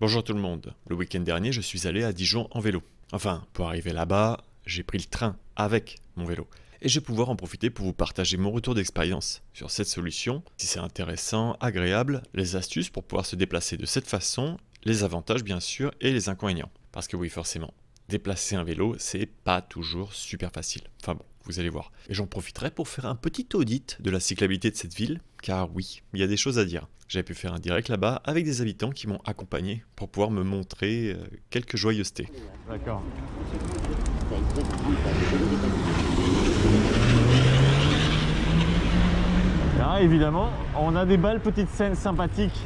Bonjour tout le monde, le week-end dernier je suis allé à Dijon en vélo. Enfin, pour arriver là-bas, j'ai pris le train avec mon vélo. Et je vais pouvoir en profiter pour vous partager mon retour d'expérience sur cette solution, si c'est intéressant, agréable, les astuces pour pouvoir se déplacer de cette façon, les avantages bien sûr et les inconvénients. Parce que oui forcément, déplacer un vélo c'est pas toujours super facile. Enfin bon, vous allez voir. Et j'en profiterai pour faire un petit audit de la cyclabilité de cette ville, car oui, il y a des choses à dire. J'avais pu faire un direct là-bas avec des habitants qui m'ont accompagné pour pouvoir me montrer quelques joyeusetés. D'accord. Là, évidemment, on a des belles petites scènes sympathiques.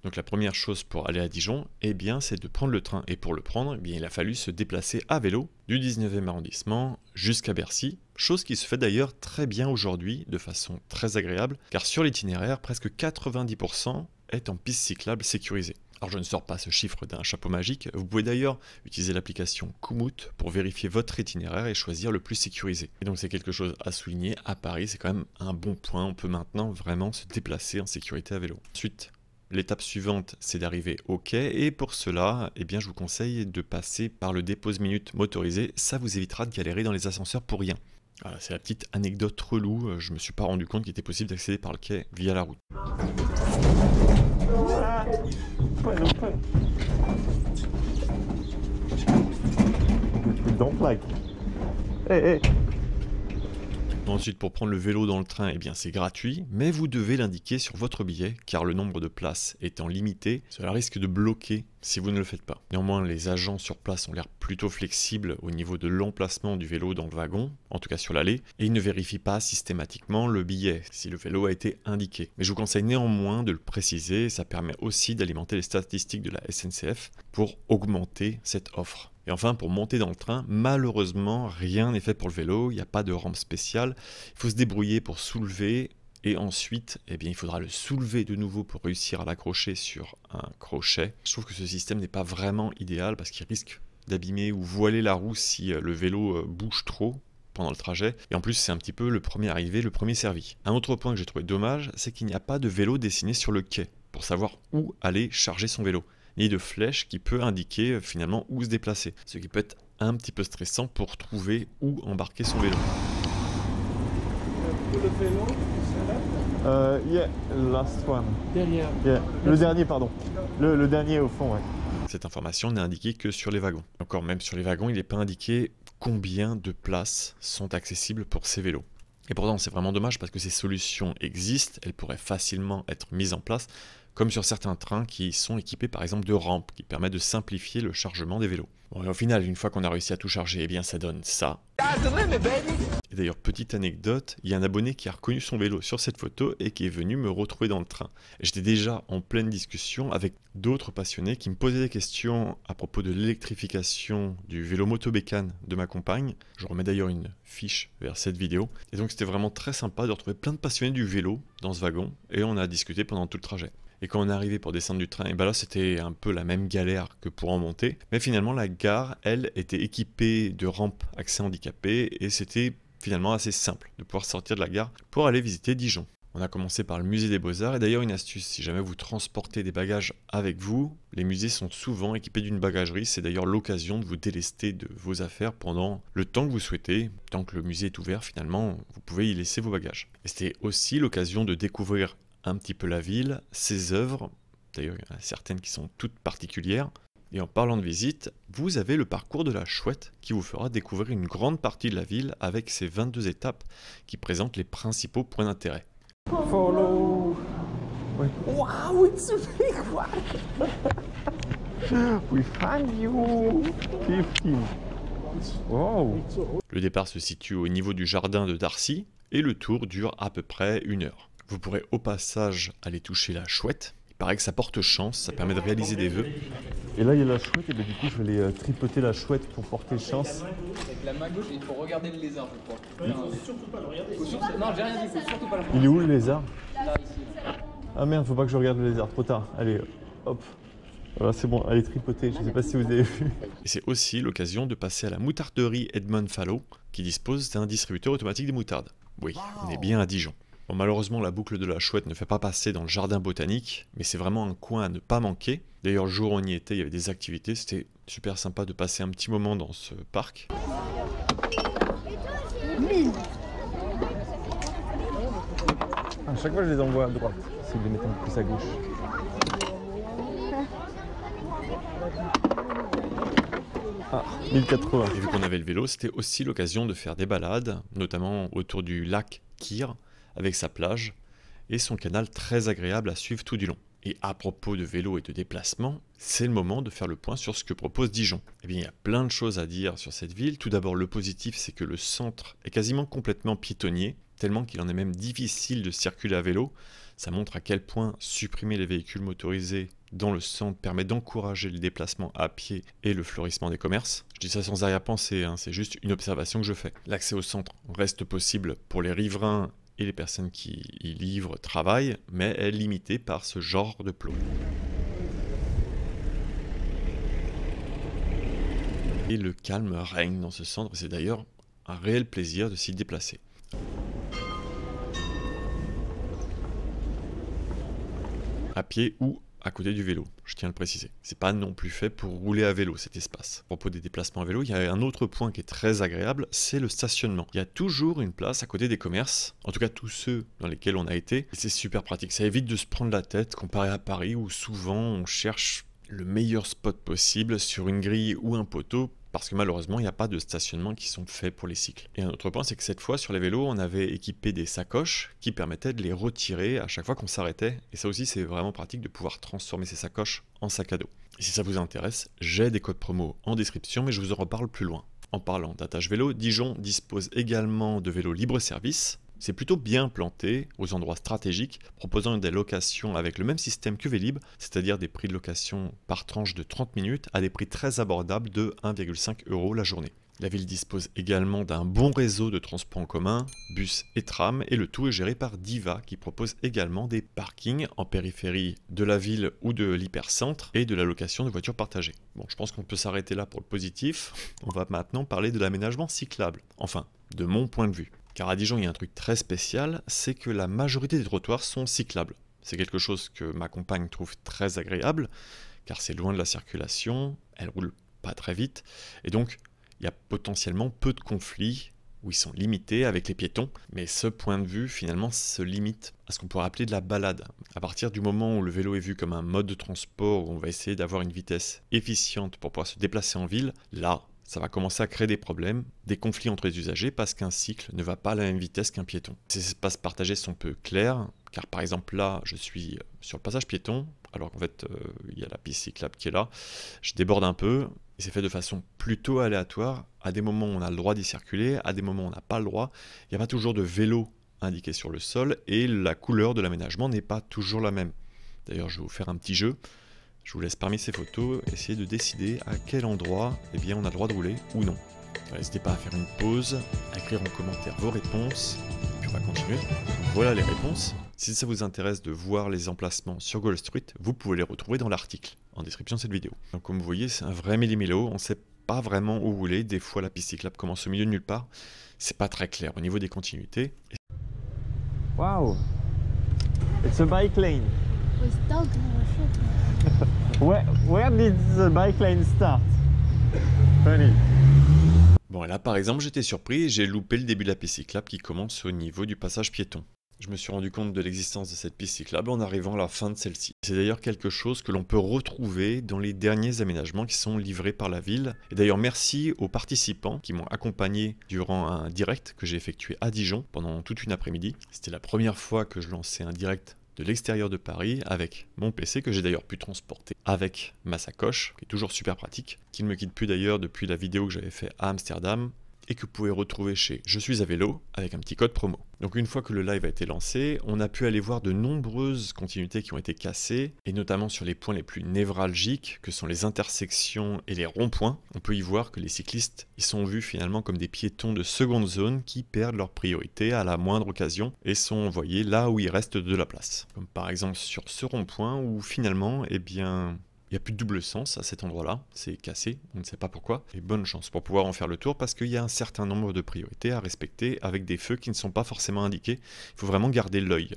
Donc la première chose pour aller à Dijon, eh bien, c'est de prendre le train. Et pour le prendre, eh bien, il a fallu se déplacer à vélo du 19e arrondissement jusqu'à Bercy. Chose qui se fait d'ailleurs très bien aujourd'hui, de façon très agréable, car sur l'itinéraire, presque 90% est en piste cyclable sécurisée. Alors je ne sors pas ce chiffre d'un chapeau magique, vous pouvez d'ailleurs utiliser l'application Komoot pour vérifier votre itinéraire et choisir le plus sécurisé. Et donc c'est quelque chose à souligner, à Paris c'est quand même un bon point, on peut maintenant vraiment se déplacer en sécurité à vélo. Ensuite, l'étape suivante, c'est d'arriver au quai et pour cela, eh bien, je vous conseille de passer par le dépose-minute motorisé. Ça vous évitera de galérer dans les ascenseurs pour rien. Voilà, c'est la petite anecdote relou. Je me suis pas rendu compte qu'il était possible d'accéder par le quai via la route. Don't like. Hey. Ensuite, pour prendre le vélo dans le train, eh bien c'est gratuit, mais vous devez l'indiquer sur votre billet, car le nombre de places étant limité, cela risque de bloquer si vous ne le faites pas. Néanmoins, les agents sur place ont l'air plutôt flexibles au niveau de l'emplacement du vélo dans le wagon, en tout cas sur l'allée, et ils ne vérifient pas systématiquement le billet, si le vélo a été indiqué. Mais je vous conseille néanmoins de le préciser, ça permet aussi d'alimenter les statistiques de la SNCF pour augmenter cette offre. Et enfin, pour monter dans le train, malheureusement, rien n'est fait pour le vélo, il n'y a pas de rampe spéciale. Il faut se débrouiller pour soulever, et ensuite, eh bien, il faudra le soulever de nouveau pour réussir à l'accrocher sur un crochet. Je trouve que ce système n'est pas vraiment idéal parce qu'il risque d'abîmer ou voiler la roue si le vélo bouge trop pendant le trajet. Et en plus, c'est un petit peu le premier arrivé, le premier servi. Un autre point que j'ai trouvé dommage, c'est qu'il n'y a pas de vélo dessiné sur le quai pour savoir où aller charger son vélo, ni de flèche qui peut indiquer finalement où se déplacer, ce qui peut être un petit peu stressant pour trouver où embarquer son vélo. Yeah, last one. Derrière. Yeah. Le dernier, pardon. Le dernier au fond, ouais. Cette information n'est indiquée que sur les wagons. Encore même sur les wagons, il n'est pas indiqué combien de places sont accessibles pour ces vélos. Et pourtant, c'est vraiment dommage parce que ces solutions existent, elles pourraient facilement être mises en place, comme sur certains trains qui sont équipés par exemple de rampes qui permettent de simplifier le chargement des vélos. Bon, et au final, une fois qu'on a réussi à tout charger, eh bien ça donne ça. Et d'ailleurs, petite anecdote, il y a un abonné qui a reconnu son vélo sur cette photo et qui est venu me retrouver dans le train. J'étais déjà en pleine discussion avec d'autres passionnés qui me posaient des questions à propos de l'électrification du vélo moto-bécane de ma compagne. Je remets d'ailleurs une fiche vers cette vidéo. Et donc c'était vraiment très sympa de retrouver plein de passionnés du vélo dans ce wagon et on a discuté pendant tout le trajet. Et quand on est arrivé pour descendre du train, et ben là c'était un peu la même galère que pour en monter. Mais finalement la gare, elle, était équipée de rampes accès handicapés et c'était finalement assez simple de pouvoir sortir de la gare pour aller visiter Dijon. On a commencé par le musée des Beaux-Arts et d'ailleurs une astuce, si jamais vous transportez des bagages avec vous, les musées sont souvent équipés d'une bagagerie, c'est d'ailleurs l'occasion de vous délester de vos affaires pendant le temps que vous souhaitez. Tant que le musée est ouvert finalement, vous pouvez y laisser vos bagages. Et c'était aussi l'occasion de découvrir un petit peu la ville, ses œuvres, d'ailleurs il y en a certaines qui sont toutes particulières. Et en parlant de visite, vous avez le parcours de la Chouette qui vous fera découvrir une grande partie de la ville avec ses 22 étapes qui présentent les principaux points d'intérêt. Follow. Wow, it's a big one. We find you. 15. Wow. Le départ se situe au niveau du jardin de Darcy et le tour dure à peu près 1 heure. Vous pourrez au passage aller toucher la Chouette. Il paraît que ça porte chance, ça permet de réaliser des vœux. Et là il y a la chouette, et ben, du coup je vais aller tripoter la chouette pour porter chance. Avec la main gauche, il faut regarder le lézard, je crois. Non, surtout pas le regarder. Non, j'ai rien dit, faut surtout pas le regarder. Il est où le lézard? Là, ici. Ah merde, faut pas que je regarde le lézard, trop tard. Allez, hop. Voilà, c'est bon, allez tripoter, je sais pas si vous avez vu. Et c'est aussi l'occasion de passer à la moutarderie Edmond Fallow qui dispose d'un distributeur automatique de moutarde. Oui, on est bien à Dijon. Bon, malheureusement, la boucle de la Chouette ne fait pas passer dans le jardin botanique, mais c'est vraiment un coin à ne pas manquer. D'ailleurs, le jour où on y était, il y avait des activités, c'était super sympa de passer un petit moment dans ce parc. À chaque fois, je les envoie à droite, si je les mettais un peu plus à gauche. Ah, 1080. Et vu qu'on avait le vélo, c'était aussi l'occasion de faire des balades, notamment autour du lac Kyr, avec sa plage, et son canal très agréable à suivre tout du long. Et à propos de vélo et de déplacement, c'est le moment de faire le point sur ce que propose Dijon. Eh bien, il y a plein de choses à dire sur cette ville. Tout d'abord, le positif, c'est que le centre est quasiment complètement piétonnier, tellement qu'il en est même difficile de circuler à vélo. Ça montre à quel point supprimer les véhicules motorisés dans le centre permet d'encourager le déplacement à pied et le fleurissement des commerces. Je dis ça sans arrière-pensée, hein, c'est juste une observation que je fais. L'accès au centre reste possible pour les riverains et les personnes qui y livrent travaillent, mais est limité par ce genre de plot. Et le calme règne dans ce centre, c'est d'ailleurs un réel plaisir de s'y déplacer. À pied ou à côté du vélo, je tiens à le préciser. C'est pas non plus fait pour rouler à vélo cet espace. À propos des déplacements à vélo, il y a un autre point qui est très agréable, c'est le stationnement. Il y a toujours une place à côté des commerces, en tout cas tous ceux dans lesquels on a été, et c'est super pratique. Ça évite de se prendre la tête comparé à Paris où souvent on cherche le meilleur spot possible sur une grille ou un poteau, parce que malheureusement il n'y a pas de stationnement qui sont faits pour les cycles. Et un autre point, c'est que cette fois sur les vélos, on avait équipé des sacoches qui permettaient de les retirer à chaque fois qu'on s'arrêtait. Et ça aussi, c'est vraiment pratique de pouvoir transformer ces sacoches en sac à dos. Et si ça vous intéresse, j'ai des codes promo en description, mais je vous en reparle plus loin. En parlant d'attache vélo, Dijon dispose également de vélos libre-service. C'est plutôt bien planté aux endroits stratégiques, proposant des locations avec le même système que Vélib, c'est-à-dire des prix de location par tranche de 30 minutes à des prix très abordables de 1,5 € la journée. La ville dispose également d'un bon réseau de transports en commun, bus et tram, et le tout est géré par Diva qui propose également des parkings en périphérie de la ville ou de l'hypercentre et de la location de voitures partagées. Bon, je pense qu'on peut s'arrêter là pour le positif. On va maintenant parler de l'aménagement cyclable, enfin, de mon point de vue. Car à Dijon, il y a un truc très spécial, c'est que la majorité des trottoirs sont cyclables. C'est quelque chose que ma compagne trouve très agréable, car c'est loin de la circulation, elle roule pas très vite, et donc il y a potentiellement peu de conflits où ils sont limités avec les piétons, mais ce point de vue finalement se limite à ce qu'on pourrait appeler de la balade. À partir du moment où le vélo est vu comme un mode de transport, où on va essayer d'avoir une vitesse efficiente pour pouvoir se déplacer en ville, là, ça va commencer à créer des problèmes, des conflits entre les usagers parce qu'un cycle ne va pas à la même vitesse qu'un piéton. Ces espaces partagés sont peu clairs, car par exemple là, je suis sur le passage piéton, alors qu'en fait, il y a la piste cyclable qui est là. Je déborde un peu, et c'est fait de façon plutôt aléatoire. À des moments, on a le droit d'y circuler, à des moments, on n'a pas le droit. Il n'y a pas toujours de vélo indiqué sur le sol, et la couleur de l'aménagement n'est pas toujours la même. D'ailleurs, je vais vous faire un petit jeu. Je vous laisse parmi ces photos essayer de décider à quel endroit eh bien, on a le droit de rouler ou non. N'hésitez pas à faire une pause, à écrire en commentaire vos réponses, et puis on va continuer. Voilà les réponses. Si ça vous intéresse de voir les emplacements sur Google Street, vous pouvez les retrouver dans l'article, en description de cette vidéo. Donc comme vous voyez, c'est un vrai méli-mélo, on ne sait pas vraiment où rouler, des fois la piste cyclable commence au milieu de nulle part, c'est pas très clair au niveau des continuités. Wow! It's a bike lane. With dog Where did the bike lane start? Funny. Bon, et là par exemple, j'étais surpris et j'ai loupé le début de la piste cyclable qui commence au niveau du passage piéton. Je me suis rendu compte de l'existence de cette piste cyclable en arrivant à la fin de celle-ci. C'est d'ailleurs quelque chose que l'on peut retrouver dans les derniers aménagements qui sont livrés par la ville. Et d'ailleurs merci aux participants qui m'ont accompagné durant un direct que j'ai effectué à Dijon pendant toute une après-midi. C'était la première fois que je lançais un direct de l'extérieur de Paris avec mon PC que j'ai d'ailleurs pu transporter avec ma sacoche, qui est toujours super pratique, qui ne me quitte plus d'ailleurs depuis la vidéo que j'avais fait à Amsterdam et que vous pouvez retrouver chez Je suis à vélo avec un petit code promo. Donc une fois que le live a été lancé, on a pu aller voir de nombreuses continuités qui ont été cassées, et notamment sur les points les plus névralgiques, que sont les intersections et les ronds-points. On peut y voir que les cyclistes ils sont vus finalement comme des piétons de seconde zone qui perdent leur priorité à la moindre occasion et sont envoyés là où il reste de la place. Comme par exemple sur ce rond-point où finalement, eh bien, il Il n'y a plus de double sens à cet endroit-là, c'est cassé, on ne sait pas pourquoi. Et bonne chance pour pouvoir en faire le tour parce qu'il y a un certain nombre de priorités à respecter avec des feux qui ne sont pas forcément indiqués. Il faut vraiment garder l'œil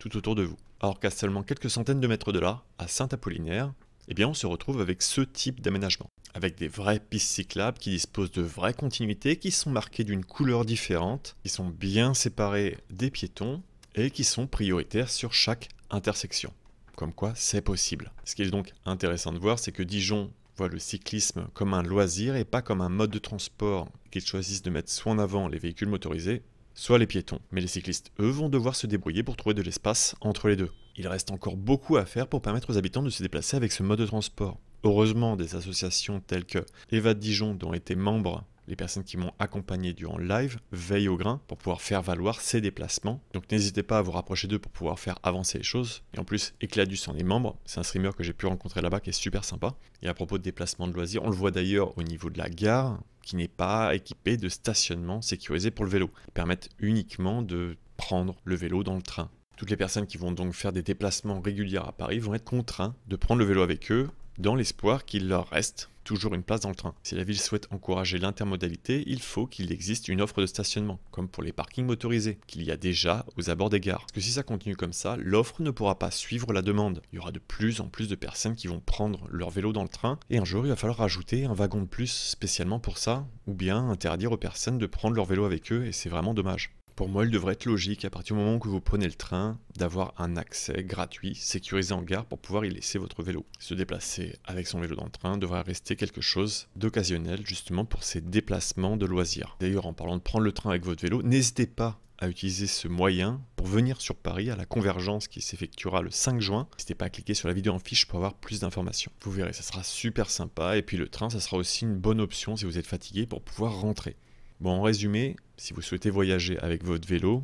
tout autour de vous. Alors qu'à seulement quelques centaines de mètres de là, à Saint-Apollinaire, eh bien on se retrouve avec ce type d'aménagement. Avec des vraies pistes cyclables qui disposent de vraies continuités, qui sont marquées d'une couleur différente, qui sont bien séparées des piétons et qui sont prioritaires sur chaque intersection. Comme quoi c'est possible. Ce qui est donc intéressant de voir, c'est que Dijon voit le cyclisme comme un loisir et pas comme un mode de transport, qu'ils choisissent de mettre soit en avant les véhicules motorisés, soit les piétons. Mais les cyclistes, eux, vont devoir se débrouiller pour trouver de l'espace entre les deux. Il reste encore beaucoup à faire pour permettre aux habitants de se déplacer avec ce mode de transport. Heureusement, des associations telles que Eva de Dijon, dont étaient membres les personnes qui m'ont accompagné durant le live, veillent au grain pour pouvoir faire valoir ces déplacements. Donc n'hésitez pas à vous rapprocher d'eux pour pouvoir faire avancer les choses. Et en plus, Ecladus en est membre, c'est un streamer que j'ai pu rencontrer là-bas qui est super sympa. Et à propos de déplacements de loisirs, on le voit d'ailleurs au niveau de la gare, qui n'est pas équipée de stationnement sécurisé pour le vélo. Ils permettent uniquement de prendre le vélo dans le train. Toutes les personnes qui vont donc faire des déplacements réguliers à Paris vont être contraints de prendre le vélo avec eux, dans l'espoir qu'il leur reste toujours une place dans le train. Si la ville souhaite encourager l'intermodalité, il faut qu'il existe une offre de stationnement, comme pour les parkings motorisés, qu'il y a déjà aux abords des gares. Parce que si ça continue comme ça, l'offre ne pourra pas suivre la demande. Il y aura de plus en plus de personnes qui vont prendre leur vélo dans le train, et un jour il va falloir rajouter un wagon de plus spécialement pour ça, ou bien interdire aux personnes de prendre leur vélo avec eux, et c'est vraiment dommage. Pour moi, il devrait être logique, à partir du moment où vous prenez le train, d'avoir un accès gratuit, sécurisé en gare pour pouvoir y laisser votre vélo. Se déplacer avec son vélo dans le train devrait rester quelque chose d'occasionnel, justement pour ces déplacements de loisirs. D'ailleurs, en parlant de prendre le train avec votre vélo, n'hésitez pas à utiliser ce moyen pour venir sur Paris à la convergence qui s'effectuera le 5 juin. N'hésitez pas à cliquer sur la vidéo en fiche pour avoir plus d'informations. Vous verrez, ça sera super sympa, et puis le train, ça sera aussi une bonne option si vous êtes fatigué pour pouvoir rentrer. Bon, en résumé, si vous souhaitez voyager avec votre vélo,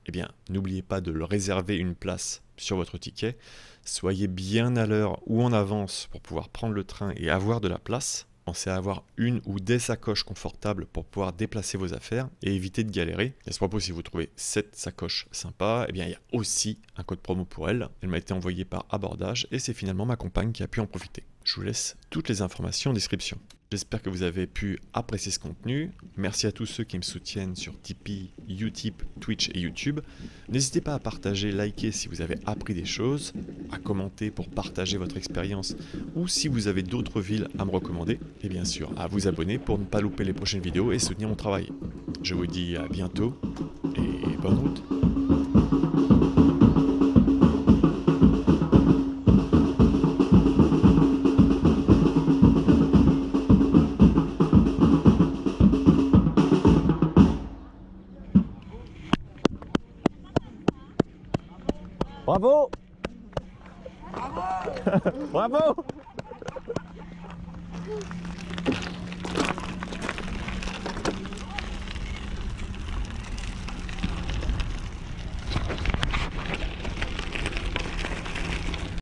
eh bien, n'oubliez pas de le réserver une place sur votre ticket. Soyez bien à l'heure ou en avance pour pouvoir prendre le train et avoir de la place. Pensez à avoir une ou des sacoches confortables pour pouvoir déplacer vos affaires et éviter de galérer. Et à ce propos, si vous trouvez cette sacoche sympa, eh bien, il y a aussi un code promo pour elle. Elle m'a été envoyée par abordage et c'est finalement ma compagne qui a pu en profiter. Je vous laisse toutes les informations en description. J'espère que vous avez pu apprécier ce contenu. Merci à tous ceux qui me soutiennent sur Tipeee, Utip, Twitch et YouTube. N'hésitez pas à partager, liker si vous avez appris des choses, à commenter pour partager votre expérience ou si vous avez d'autres villes à me recommander. Et bien sûr, à vous abonner pour ne pas louper les prochaines vidéos et soutenir mon travail. Je vous dis à bientôt et bonne route. Bravo! Bravo!